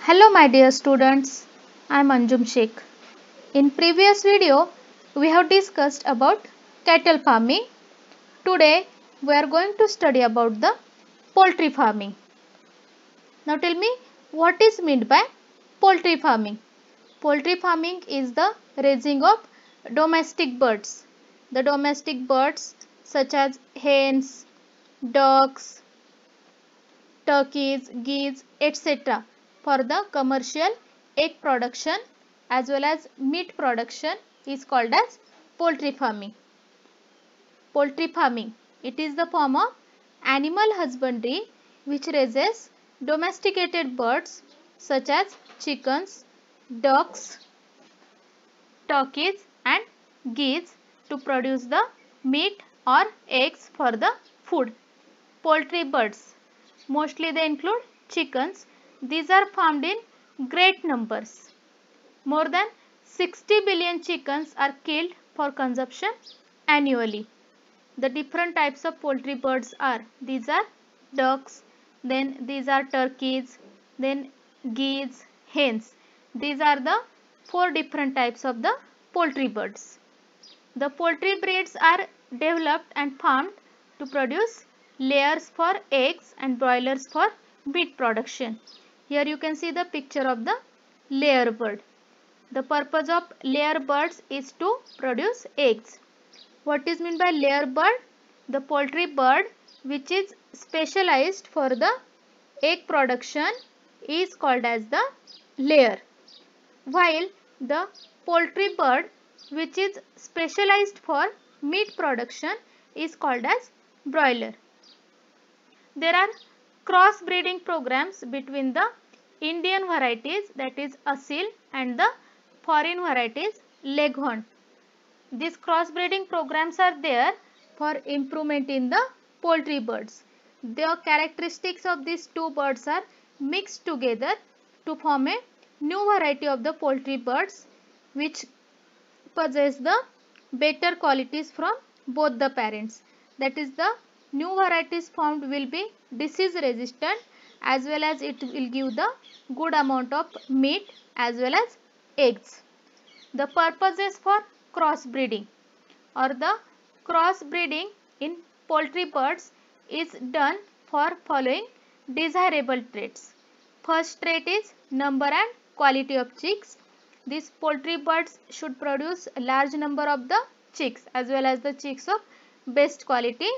Hello my dear students, I am Anjum Sheikh. In previous video, we have discussed about cattle farming. Today, we are going to study about the poultry farming. Now tell me, what is meant by poultry farming? Poultry farming is the raising of domestic birds. The domestic birds such as hens, ducks, turkeys, geese, etc. for the commercial egg production as well as meat production is called as poultry farming. Poultry farming, it is the form of animal husbandry which raises domesticated birds such as chickens, ducks, turkeys and geese to produce the meat or eggs for the food. Poultry birds, mostly they include chickens. These are farmed in great numbers. More than 60 billion chickens are killed for consumption annually. The different types of poultry birds are, these are ducks, then these are turkeys, then geese, hens. These are the 4 different types of the poultry birds. The poultry breeds are developed and farmed to produce layers for eggs and broilers for meat production. Here you can see the picture of the layer bird. The purpose of layer birds is to produce eggs. What is meant by layer bird? The poultry bird which is specialized for the egg production is called as the layer, while the poultry bird which is specialized for meat production is called as broiler. There are cross breeding programs between the Indian varieties, that is Asil, and the foreign varieties Leghorn. These cross breeding programs are there for improvement in the poultry birds. The characteristics of these two birds are mixed together to form a new variety of the poultry birds which possess the better qualities from both the parents. That is, the new varieties formed will be disease resistant as well as it will give the good amount of meat as well as eggs. The purposes for cross breeding or the cross breeding in poultry birds is done for following desirable traits. First trait is number and quality of chicks. These poultry birds should produce a large number of the chicks as well as the chicks of best quality.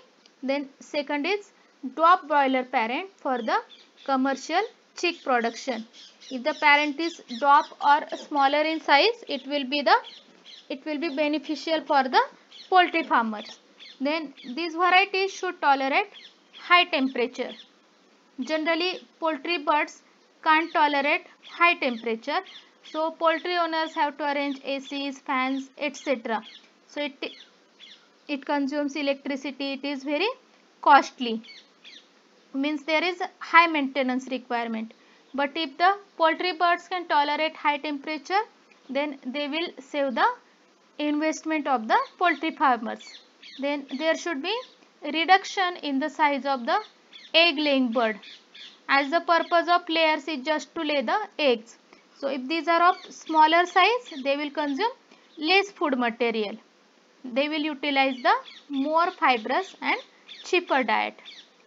Then second is dwarf broiler parent for the commercial chick production. If the parent is dwarf or smaller in size, it will be beneficial for the poultry farmers. Then these varieties should tolerate high temperature. Generally poultry birds can't tolerate high temperature, so poultry owners have to arrange ACs, fans, etc. So it consumes electricity, it is very costly, means there is high maintenance requirement. But if the poultry birds can tolerate high temperature, then they will save the investment of the poultry farmers. Then there should be reduction in the size of the egg laying bird, as the purpose of layers is just to lay the eggs. So if these are of smaller size, they will consume less food material. They will utilize the more fibrous and cheaper diet,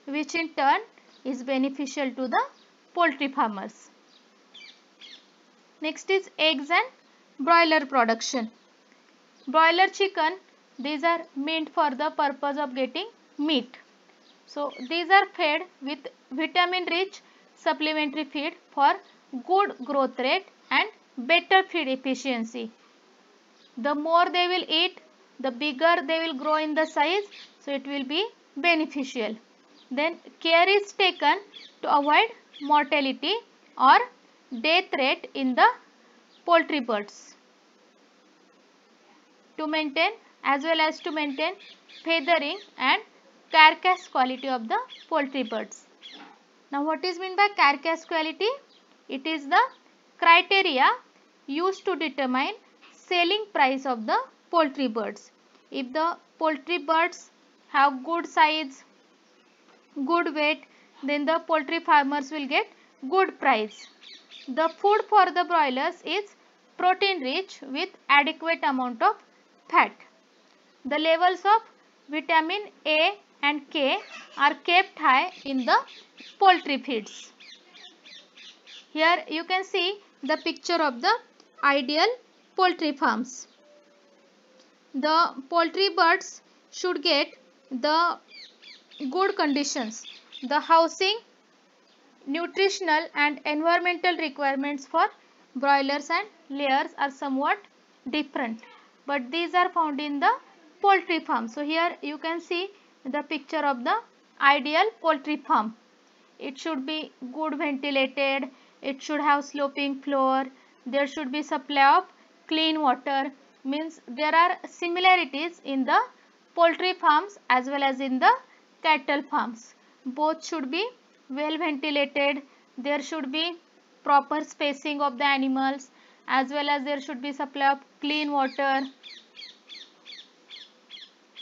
which in turn is beneficial to the poultry farmers. Next is eggs and broiler production. Broiler chicken, these are meant for the purpose of getting meat. So these are fed with vitamin rich supplementary feed for good growth rate and better feed efficiency. The more they will eat, the bigger they will grow in the size, so it will be beneficial. Then care is taken to avoid mortality or death rate in the poultry birds, to maintain as well as to maintain feathering and carcass quality of the poultry birds. Now what is meant by carcass quality? It is the criteria used to determine selling price of the poultry birds. If the poultry birds have good size, good weight, then the poultry farmers will get good price. The food for the broilers is protein rich with adequate amount of fat. The levels of vitamin A and K are kept high in the poultry feeds. Here you can see the picture of the ideal poultry farms. The poultry birds should get the good conditions. The housing, nutritional and environmental requirements for broilers and layers are somewhat different, but these are found in the poultry farm. So here you can see the picture of the ideal poultry farm. It should be good ventilated, it should have sloping floor, there should be supply of clean water. Means there are similarities in the poultry farms as well as in the cattle farms. Both should be well ventilated, there should be proper spacing of the animals, as well as there should be supply of clean water.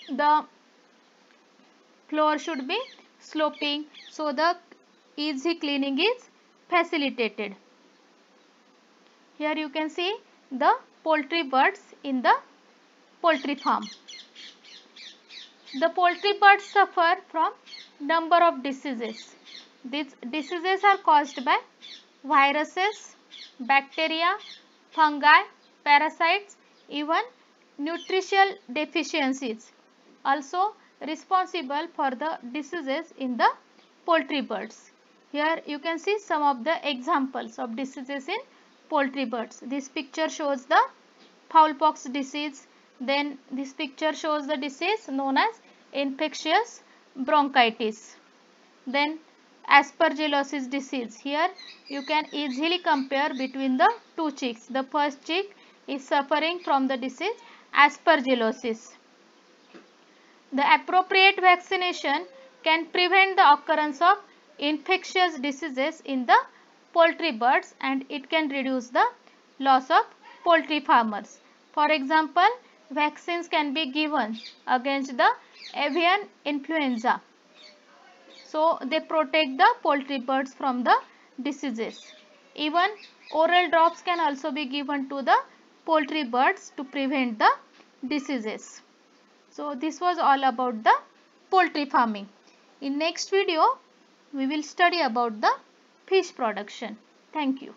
The floor should be sloping so the easy cleaning is facilitated. Here you can see the poultry birds in the poultry farm. The poultry birds suffer from number of diseases. These diseases are caused by viruses, bacteria, fungi, parasites, even nutritional deficiencies. Also responsible for the diseases in the poultry birds. Here you can see some of the examples of diseases in poultry birds. This picture shows the fowlpox disease. Then this picture shows the disease known as infectious bronchitis. Then aspergillosis disease. Here you can easily compare between the two chicks. The first chick is suffering from the disease aspergillosis. The appropriate vaccination can prevent the occurrence of infectious diseases in the poultry birds, and it can reduce the loss of poultry farmers. For example, vaccines can be given against the avian influenza. So they protect the poultry birds from the diseases. Even oral drops can also be given to the poultry birds to prevent the diseases. So this was all about the poultry farming. In next video, we will study about the fish production. Thank you.